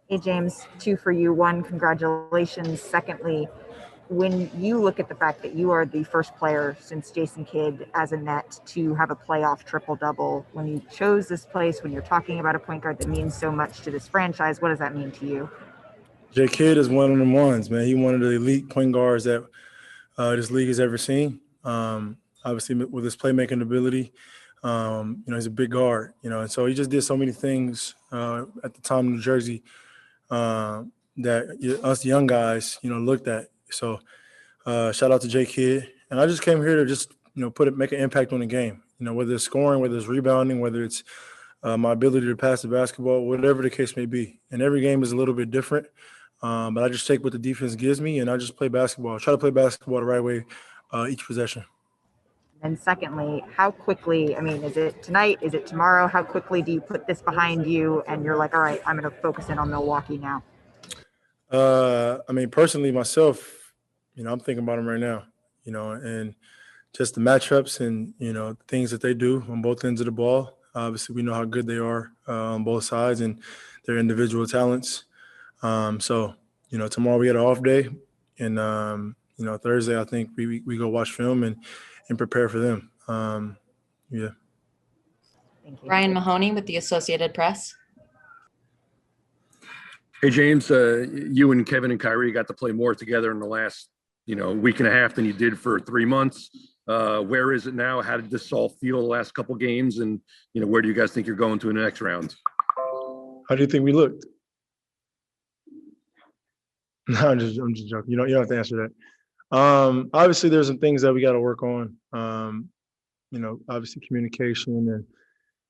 Hey, James, two for you. One, congratulations. Secondly, when you look at the fact that you are the first player since Jason Kidd as a net to have a playoff triple-double, when you chose this place, when you're talking about a point guard that means so much to this franchise, what does that mean to you? J. Kidd is one of them ones, man. He's one of the elite point guards that this league has ever seen. Obviously, with his playmaking ability, he's a big guard, and so he just did so many things at the time in New Jersey that us young guys, looked at. So shout out to J. Kidd. And I just came here to just, make an impact on the game, whether it's scoring, whether it's rebounding, whether it's my ability to pass the basketball, whatever the case may be. And every game is a little bit different. But I just take what the defense gives me, and I just play basketball. I try to play basketball the right way each possession. And secondly, how quickly, is it tonight? Is it tomorrow? How quickly do you put this behind you and you're like, all right, I'm going to focus in on Milwaukee now? Personally, myself, I'm thinking about them right now, and just the matchups and, things that they do on both ends of the ball. Obviously, we know how good they are on both sides and their individual talents. So, tomorrow we had an off day, and, Thursday I think we go watch film and prepare for them. Yeah. Thank you. Ryan Mahoney with the Associated Press. Hey, James, you and Kevin and Kyrie got to play more together in the last, week and a half than you did for 3 months. Where is it now? How did this all feel the last couple games? And, where do you guys think you're going to in the next round? How do you think we looked? No, I'm just joking. You don't have to answer that. Obviously, there's some things that we got to work on. Obviously communication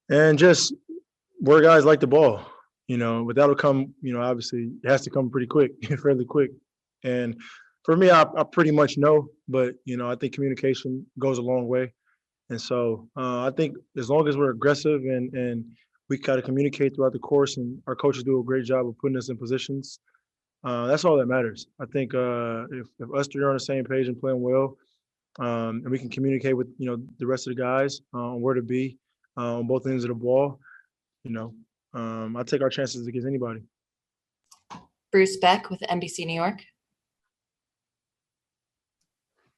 and just where guys like the ball. But that'll come. Obviously, it has to come pretty quick, fairly quick. And for me, I pretty much know. But I think communication goes a long way. And so I think as long as we're aggressive and we got to communicate throughout the course, and our coaches do a great job of putting us in positions. That's all that matters. I think if us three are on the same page and playing well, and we can communicate with the rest of the guys on where to be on both ends of the ball, I take our chances against anybody. Bruce Beck with NBC New York.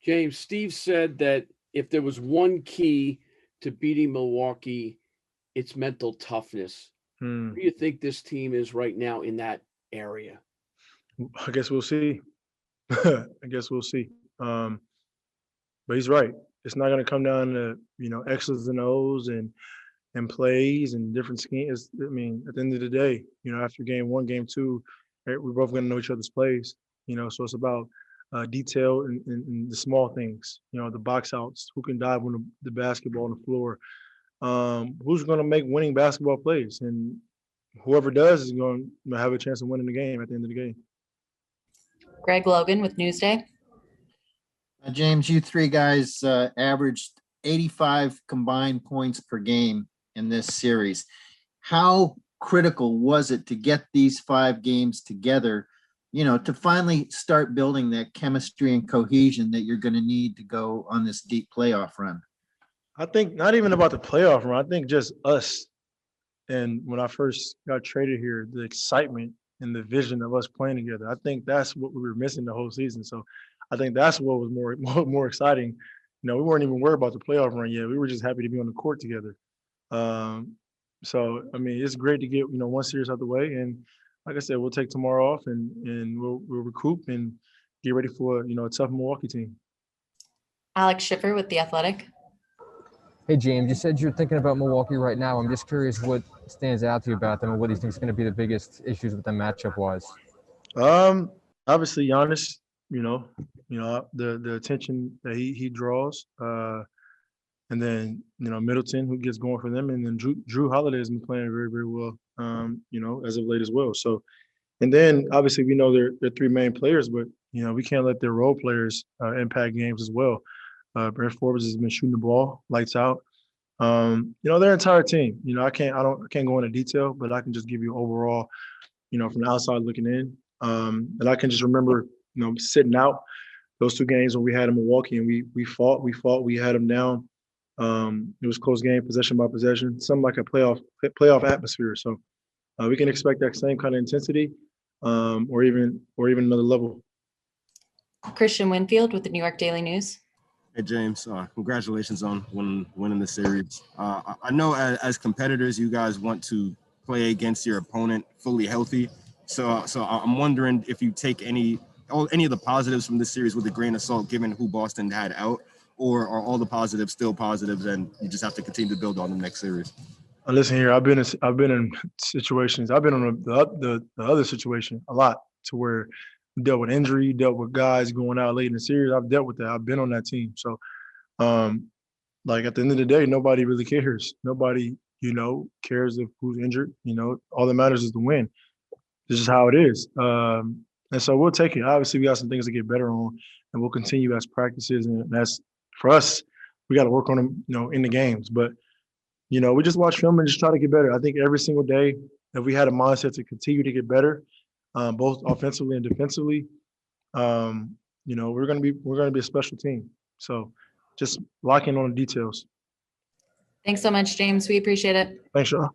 James, Steve said that if there was one key to beating Milwaukee, it's mental toughness. Where do you think this team is right now in that area? I guess we'll see. But he's right. It's not going to come down to X's and O's and plays and different schemes. At the end of the day, after game one, game two, we're both going to know each other's plays. So it's about detail and the small things. The box outs, who can dive on the basketball on the floor, who's going to make winning basketball plays, and whoever does is going to have a chance of winning the game at the end of the game. Greg Logan with Newsday. James, you three guys averaged 85 combined points per game in this series. How critical was it to get these 5 games together, to finally start building that chemistry and cohesion that you're going to need to go on this deep playoff run? I think not even about the playoff run. I think just us. And when I first got traded here, the excitement and the vision of us playing together. I think that's what we were missing the whole season. So I think that's what was more exciting. We weren't even worried about the playoff run yet. We were just happy to be on the court together. It's great to get, one series out the way. And like I said, we'll take tomorrow off and we'll recoup and get ready for, a tough Milwaukee team. Alex Schiffer with The Athletic. Hey, James, you said you're thinking about Milwaukee right now. I'm just curious what stands out to you about them and what do you think is going to be the biggest issues with the matchup-wise? Obviously, Giannis, the attention that he draws. And then, Middleton, who gets going for them. And then Drew Holiday has been playing very, very well, as of late as well. So, and then, obviously, we know they're 3 main players, but, we can't let their role players impact games as well. Brent Forbes has been shooting the ball, lights out. Their entire team. I can't go into detail, but I can just give you overall, from the outside looking in. And I can just remember, sitting out those 2 games when we had in Milwaukee, and we fought. We had them down. It was close game, possession by possession, something like a playoff atmosphere. So we can expect that same kind of intensity. or even another level. Christian Winfield with the New York Daily News. Hey, James, congratulations on winning the series. I know as competitors, you guys want to play against your opponent fully healthy. So I'm wondering if you take any of the positives from this series with a grain of salt, given who Boston had out, or are all the positives still positives and you just have to continue to build on them next series? Listen here, I've been in situations. I've been on the other situation a lot, to where you dealt with injury, dealt with guys going out late in the series. I've dealt with that. I've been on that team. So, like at the end of the day, nobody really cares. Nobody, cares if who's injured. All that matters is the win. This is how it is. And so we'll take it. Obviously, we got some things to get better on, and we'll continue as practices. And that's for us. We got to work on them, in the games. But we just watch film and just try to get better. I think every single day, if we had a mindset to continue to get better, both offensively and defensively, we're gonna be a special team. So just lock in on the details. Thanks so much, James. We appreciate it. Thanks, y'all.